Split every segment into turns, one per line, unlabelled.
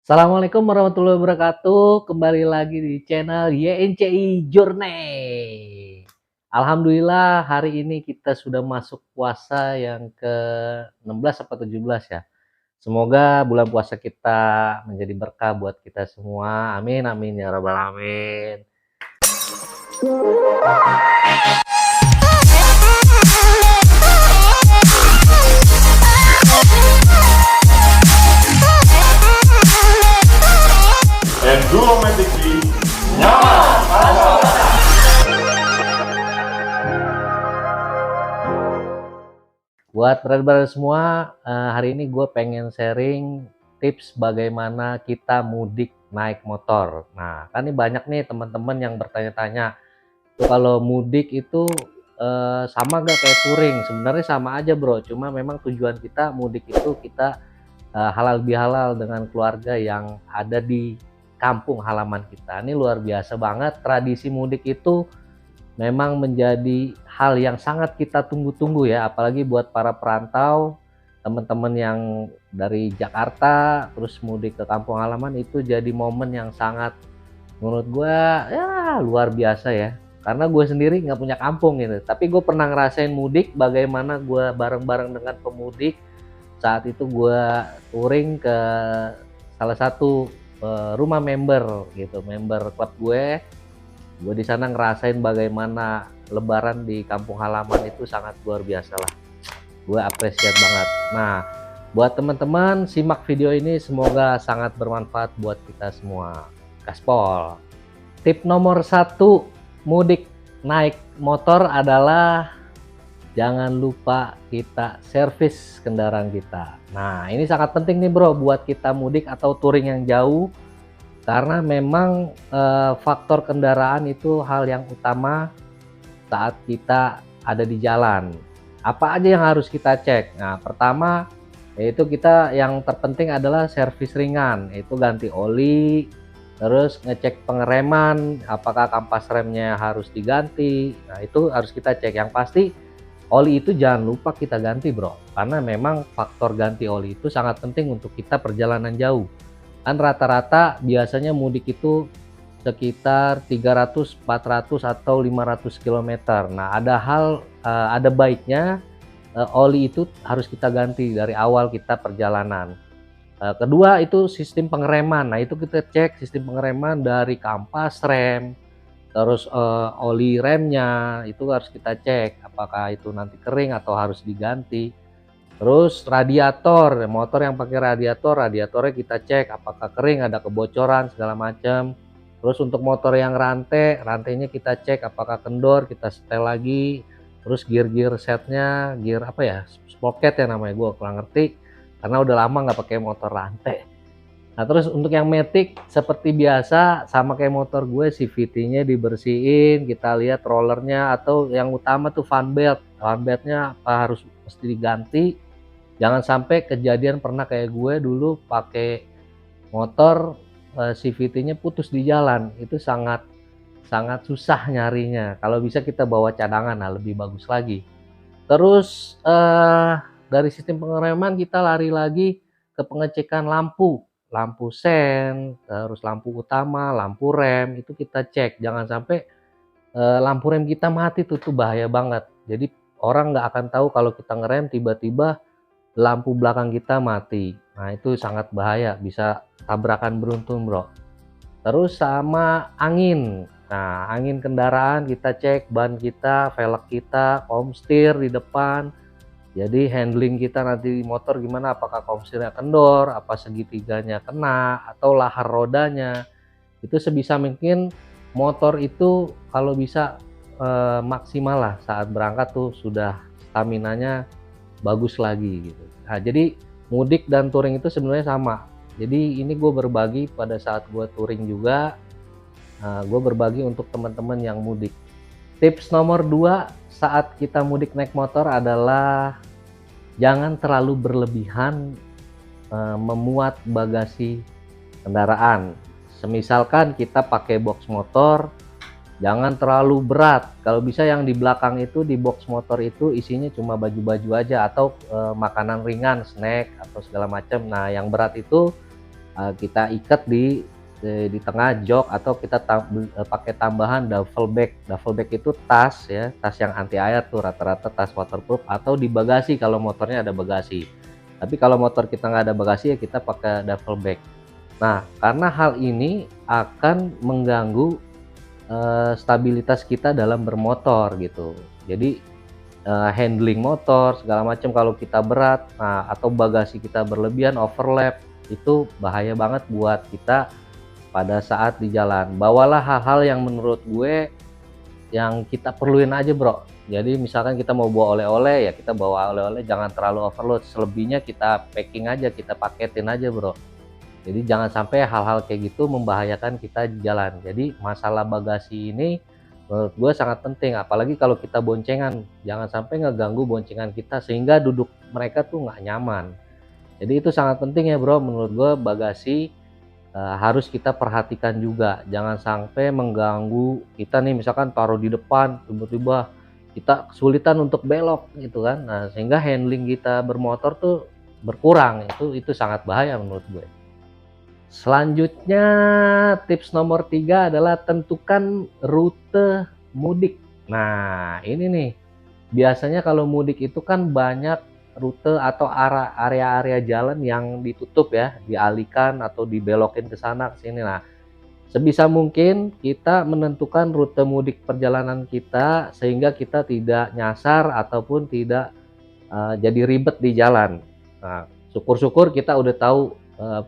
Assalamualaikum warahmatullahi wabarakatuh. Kembali lagi di channel YNCI Journey. Alhamdulillah hari ini kita sudah masuk puasa yang ke-16 atau 17 ya. Semoga bulan puasa kita menjadi berkah buat kita semua. Amin amin ya rabbal alamin.
Environmentally nyaman.
Buat brother-brother semua, hari ini gue pengen sharing tips bagaimana kita mudik naik motor. Nah, kan ini banyak nih teman-teman yang bertanya-tanya, tuh kalau mudik itu sama gak kayak touring? Sebenarnya sama aja bro, cuma memang tujuan kita mudik itu kita halal bihalal dengan keluarga yang ada di kampung halaman kita. Ini luar biasa banget, tradisi mudik itu memang menjadi hal yang sangat kita tunggu-tunggu ya, apalagi buat para perantau, teman-teman yang dari Jakarta terus mudik ke kampung halaman itu jadi momen yang sangat menurut gue ya luar biasa ya. Karena gue sendiri nggak punya kampung gitu, tapi gue pernah ngerasain mudik bagaimana gue bareng-bareng dengan pemudik. Saat itu gue touring ke salah satu rumah member gitu, member klub gue di sana ngerasain bagaimana lebaran di kampung halaman itu sangat luar biasa lah. Gue apresiat banget. Nah, buat teman-teman simak video ini semoga sangat bermanfaat buat kita semua. Gaspol. Tip nomor 1 mudik naik motor adalah jangan lupa kita servis kendaraan kita. Nah, ini sangat penting nih bro buat kita mudik atau touring yang jauh. Karena memang faktor kendaraan itu hal yang utama saat kita ada di jalan. Apa aja yang harus kita cek? Nah, pertama yaitu kita yang terpenting adalah servis ringan, yaitu ganti oli, terus ngecek pengereman, apakah kampas remnya harus diganti. Nah, itu harus kita cek. Yang pasti oli itu jangan lupa kita ganti bro, karena memang faktor ganti oli itu sangat penting untuk kita perjalanan jauh. Kan rata-rata biasanya mudik itu sekitar 300, 400 atau 500 km. Nah, ada baiknya oli itu harus kita ganti dari awal kita perjalanan. Kedua itu sistem pengereman. Nah, itu kita cek sistem pengereman dari kampas rem, terus oli remnya itu harus kita cek apakah itu nanti kering atau harus diganti. Terus radiator, motor yang pakai radiatornya kita cek apakah kering, ada kebocoran segala macam. Terus untuk motor yang rantainya kita cek apakah kendor, kita setel lagi. Terus gear setnya, gear apa ya, sprocket ya namanya, gue kurang ngerti karena udah lama nggak pakai motor rantai. Nah, terus untuk yang matic seperti biasa sama kayak motor gue, CVT-nya dibersihin, kita lihat rollernya, atau yang utama tuh fan beltnya apa harus mesti diganti. Jangan sampai kejadian pernah kayak gue dulu pakai motor CVT-nya putus di jalan, itu sangat susah nyarinya. Kalau bisa kita bawa cadangan, nah lebih bagus lagi. Terus dari sistem pengereman kita lari lagi ke pengecekan lampu sen, terus lampu utama, lampu rem itu kita cek. Jangan sampai lampu rem kita mati tuh bahaya banget. Jadi orang nggak akan tahu kalau kita ngerem tiba-tiba lampu belakang kita mati. Nah, itu sangat bahaya, bisa tabrakan beruntun bro. Terus sama angin. Nah, angin kendaraan kita cek, ban kita, velg kita, komstir di depan. Jadi handling kita nanti di motor gimana, apakah komstirnya kendor, apa segitiganya kena, atau lahar rodanya. Itu sebisa mungkin motor itu kalau bisa maksimal lah saat berangkat tuh sudah staminanya bagus lagi gitu. Nah, jadi mudik dan touring itu sebenarnya sama. Jadi ini gue berbagi pada saat gue touring juga. Gue berbagi untuk teman-teman yang mudik. Tips nomor 2 saat kita mudik naik motor adalah jangan terlalu berlebihan memuat bagasi kendaraan. Semisalkan kita pakai box motor, jangan terlalu berat. Kalau bisa yang di belakang itu, di box motor itu isinya cuma baju-baju aja atau makanan ringan, snack atau segala macam. Nah, yang berat itu kita ikat di tengah jok, atau kita pakai tambahan duffel bag. Duffel bag itu tas ya, tas yang anti air tuh, rata-rata tas waterproof, atau di bagasi kalau motornya ada bagasi. Tapi kalau motor kita nggak ada bagasi ya kita pakai duffel bag. Nah, karena hal ini akan mengganggu stabilitas kita dalam bermotor gitu. Jadi handling motor segala macam kalau kita berat, nah atau bagasi kita berlebihan, overlap, itu bahaya banget buat kita pada saat di jalan. Bawalah hal-hal yang menurut gue yang kita perluin aja, Bro. Jadi misalkan kita mau bawa oleh-oleh, ya kita bawa oleh-oleh, jangan terlalu overload. Selebihnya kita packing aja, kita paketin aja, Bro. Jadi jangan sampai hal-hal kayak gitu membahayakan kita di jalan. Jadi masalah bagasi ini menurut gue sangat penting, apalagi kalau kita boncengan. Jangan sampai ngeganggu boncengan kita sehingga duduk mereka tuh nggak nyaman. Jadi itu sangat penting ya, Bro, menurut gue bagasi harus kita perhatikan juga. Jangan sampai mengganggu kita nih, misalkan taruh di depan, tiba-tiba kita kesulitan untuk belok gitu kan. Nah, sehingga handling kita bermotor tuh berkurang. Itu sangat bahaya menurut gue. Selanjutnya, tips nomor 3 adalah tentukan rute mudik. Nah, ini nih, biasanya kalau mudik itu kan banyak rute atau area-area jalan yang ditutup ya, dialihkan atau dibelokin ke sana ke sini. Nah, sebisa mungkin kita menentukan rute mudik perjalanan kita sehingga kita tidak nyasar ataupun tidak jadi ribet di jalan. Nah, syukur-syukur kita udah tahu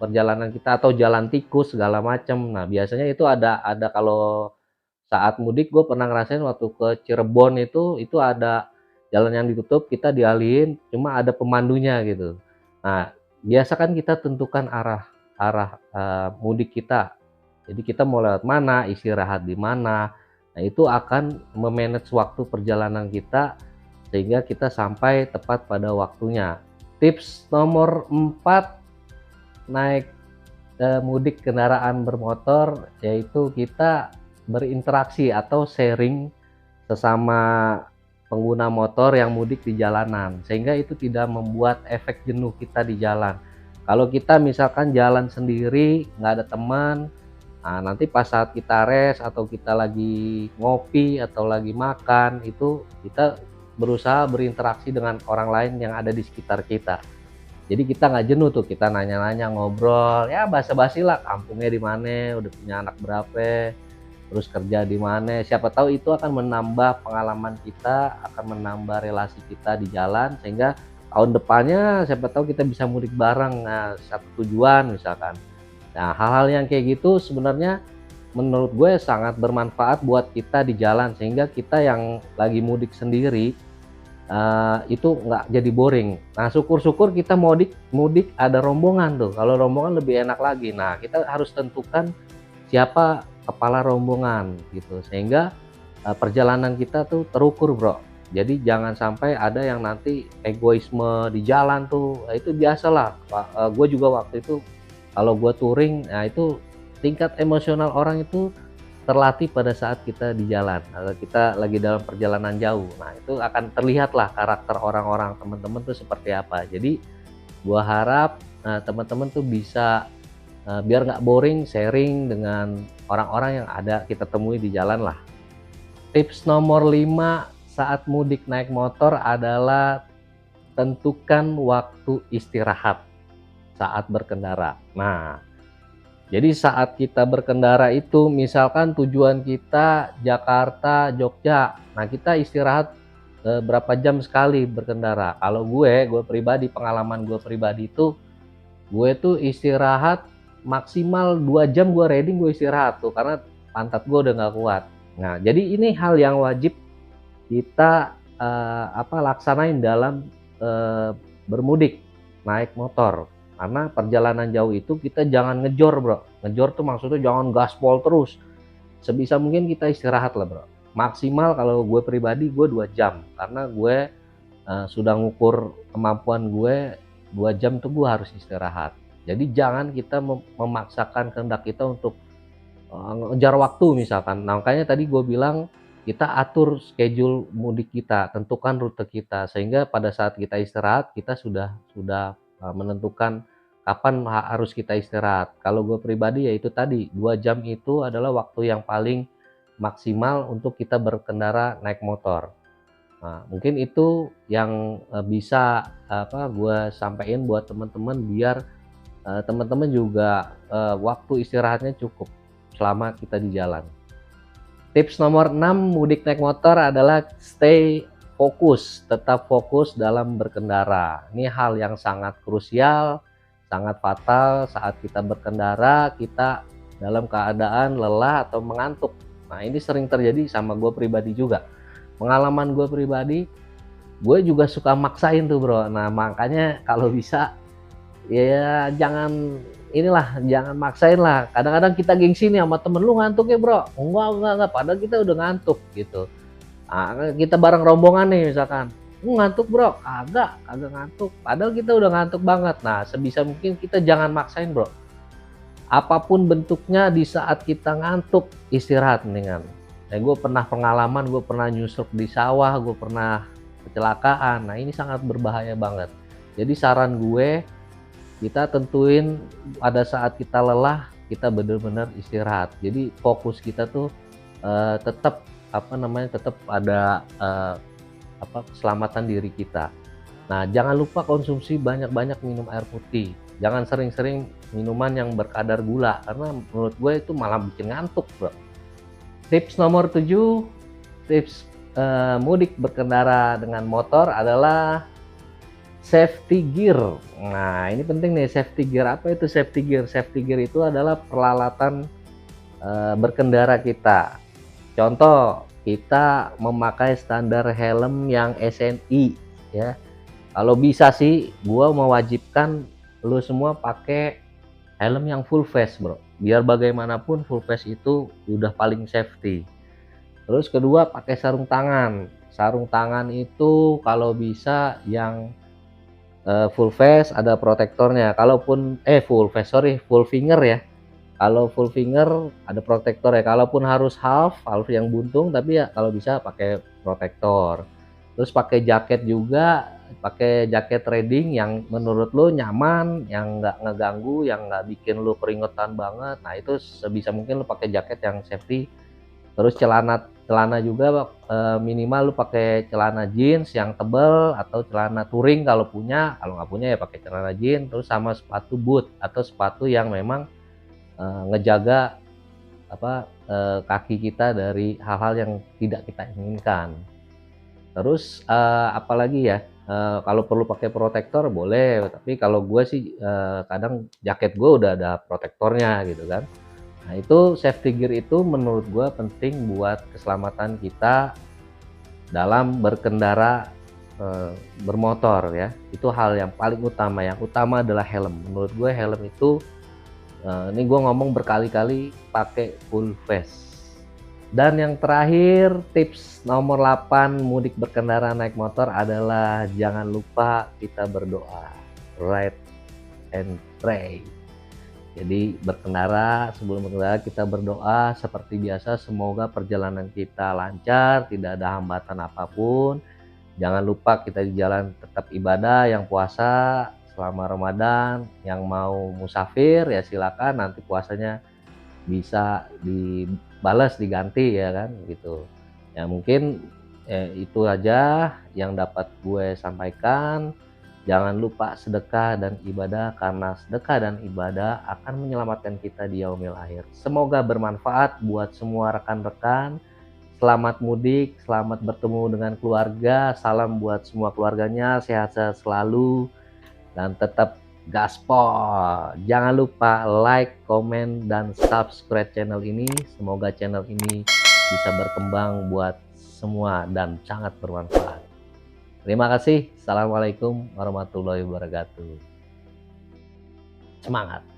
perjalanan kita atau jalan tikus segala macam. Nah, biasanya itu ada kalau saat mudik gue pernah ngerasain waktu ke Cirebon, itu ada jalan yang ditutup, kita dialihin, cuma ada pemandunya gitu. Nah, biasa kan kita tentukan arah arah mudik kita. Jadi kita mau lewat mana, istirahat di mana. Nah, itu akan memanage waktu perjalanan kita sehingga kita sampai tepat pada waktunya. Tips nomor 4 naik mudik kendaraan bermotor, yaitu kita berinteraksi atau sharing sesama pengguna motor yang mudik di jalanan, sehingga itu tidak membuat efek jenuh kita di jalan. Kalau kita misalkan jalan sendiri, nggak ada teman, nah nanti pas saat kita rest atau kita lagi ngopi atau lagi makan, itu kita berusaha berinteraksi dengan orang lain yang ada di sekitar kita. Jadi kita nggak jenuh tuh, kita nanya-nanya, ngobrol, ya basa-basi lah, kampungnya di mana, udah punya anak berapa, terus kerja di mana. Siapa tahu itu akan menambah pengalaman kita, akan menambah relasi kita di jalan, sehingga tahun depannya siapa tahu kita bisa mudik bareng, nah, satu tujuan misalkan. Nah, hal-hal yang kayak gitu sebenarnya menurut gue sangat bermanfaat buat kita di jalan, sehingga kita yang lagi mudik sendiri itu nggak jadi boring. Nah, syukur-syukur kita mudik ada rombongan tuh. Kalau rombongan lebih enak lagi. Nah, kita harus tentukan siapa kepala rombongan gitu, sehingga perjalanan kita tuh terukur, Bro. Jadi jangan sampai ada yang nanti egoisme di jalan tuh. Itu biasalah. Gue juga waktu itu kalau gue touring, nah itu tingkat emosional orang itu terlatih pada saat kita di jalan atau kita lagi dalam perjalanan jauh. Nah, itu akan terlihatlah karakter orang-orang, teman-teman tuh seperti apa. Jadi gua harap teman-teman tuh bisa biar nggak boring, sharing dengan orang-orang yang ada kita temui di jalan lah. Tips nomor 5 saat mudik naik motor adalah tentukan waktu istirahat saat berkendara. Nah, jadi saat kita berkendara itu, misalkan tujuan kita Jakarta, Jogja. Nah, kita istirahat berapa jam sekali berkendara. Kalau gue pribadi, pengalaman gue pribadi itu, gue tuh istirahat maksimal 2 jam, gue ready, gue istirahat tuh, karena pantat gue udah nggak kuat. Nah, jadi ini hal yang wajib kita laksanain dalam bermudik naik motor. Karena perjalanan jauh itu kita jangan ngejor, Bro. Ngejor tuh maksudnya jangan gaspol terus. Sebisa mungkin kita istirahat lah, Bro. Maksimal kalau gue pribadi gue 2 jam. Karena gue sudah ngukur kemampuan gue 2 jam tuh gue harus istirahat. Jadi jangan kita memaksakan kehendak kita untuk ngejar waktu misalkan. Nah, makanya tadi gue bilang kita atur schedule mudik kita, tentukan rute kita, sehingga pada saat kita istirahat kita sudah menentukan kapan harus kita istirahat. Kalau gue pribadi ya itu tadi, 2 jam itu adalah waktu yang paling maksimal untuk kita berkendara naik motor. Nah, mungkin itu yang bisa gue sampaikan buat teman-teman biar teman-teman juga waktu istirahatnya cukup selama kita di jalan. Tips nomor 6 mudik naik motor adalah stay fokus, tetap fokus dalam berkendara. Ini hal yang sangat krusial, sangat fatal saat kita berkendara, kita dalam keadaan lelah atau mengantuk. Nah, ini sering terjadi sama gue pribadi juga. Pengalaman gue pribadi, gue juga suka maksain tuh bro. Nah, makanya kalau bisa ya jangan maksain lah. Kadang-kadang kita gengsi nih sama temen, lu ngantuk ya bro? Enggak, padahal kita udah ngantuk gitu. Nah, kita bareng rombongan nih misalkan, lu ngantuk bro? Kagak ngantuk, padahal kita udah ngantuk banget. Nah, sebisa mungkin kita jangan maksain bro, apapun bentuknya. Di saat kita ngantuk, istirahat mendingan. Gue pernah pengalaman, gue pernah nyusruk di sawah, gue pernah kecelakaan. Nah, ini sangat berbahaya banget. Jadi saran gue, kita tentuin pada saat kita lelah, kita benar-benar istirahat. Jadi fokus kita tuh tetap tetap ada keselamatan diri kita. Nah, jangan lupa konsumsi banyak-banyak minum air putih. Jangan sering-sering minuman yang berkadar gula, karena menurut gue itu malah bikin ngantuk bro. Tips nomor 7, tips mudik berkendara dengan motor adalah safety gear. Nah, ini penting nih, safety gear. Apa itu safety gear? Safety gear itu adalah peralatan berkendara kita. Contoh, kita memakai standar helm yang SNI ya. Kalau bisa sih gua mewajibkan lu semua pakai helm yang full face, bro. Biar bagaimanapun full face itu udah paling safety. Terus kedua, pakai sarung tangan. Sarung tangan itu kalau bisa yang full face ada protektornya. Kalaupun full finger ya. Kalau full finger ada protektor ya. Kalaupun harus half yang buntung, tapi ya kalau bisa pakai protektor. Terus pakai jaket juga, pakai jaket riding yang menurut lo nyaman, yang nggak ngeganggu, yang nggak bikin lo keringetan banget. Nah, itu sebisa mungkin lo pakai jaket yang safety. Terus celana juga minimal lu pakai celana jeans yang tebal atau celana touring kalau punya. Kalau nggak punya ya pakai celana jeans. Terus sama sepatu boot atau sepatu yang memang ngejaga kaki kita dari hal-hal yang tidak kita inginkan. Terus apalagi ya, kalau perlu pakai protektor boleh, tapi kalau gue sih kadang jaket gue udah ada protektornya gitu kan. Nah, itu safety gear itu menurut gue penting buat keselamatan kita dalam berkendara bermotor ya. Itu hal yang paling utama. Yang utama adalah helm. Menurut gue helm itu ini gue ngomong berkali-kali, pakai full face. Dan yang terakhir, tips nomor 8 mudik berkendara naik motor adalah jangan lupa kita berdoa. Ride and pray. Jadi sebelum berkendara kita berdoa seperti biasa, semoga perjalanan kita lancar, tidak ada hambatan apapun. Jangan lupa kita di jalan tetap ibadah, yang puasa selama Ramadan, yang mau musafir ya silakan, nanti puasanya bisa dibalas, diganti ya kan gitu. Ya mungkin itu aja yang dapat gue sampaikan. Jangan lupa sedekah dan ibadah, karena sedekah dan ibadah akan menyelamatkan kita di yaumil akhir. Semoga bermanfaat buat semua rekan-rekan. Selamat mudik, selamat bertemu dengan keluarga. Salam buat semua keluarganya, sehat-sehat selalu dan tetap gaspol. Jangan lupa like, komen, dan subscribe channel ini. Semoga channel ini bisa berkembang buat semua dan sangat bermanfaat. Terima kasih. Assalamualaikum warahmatullahi wabarakatuh. Semangat.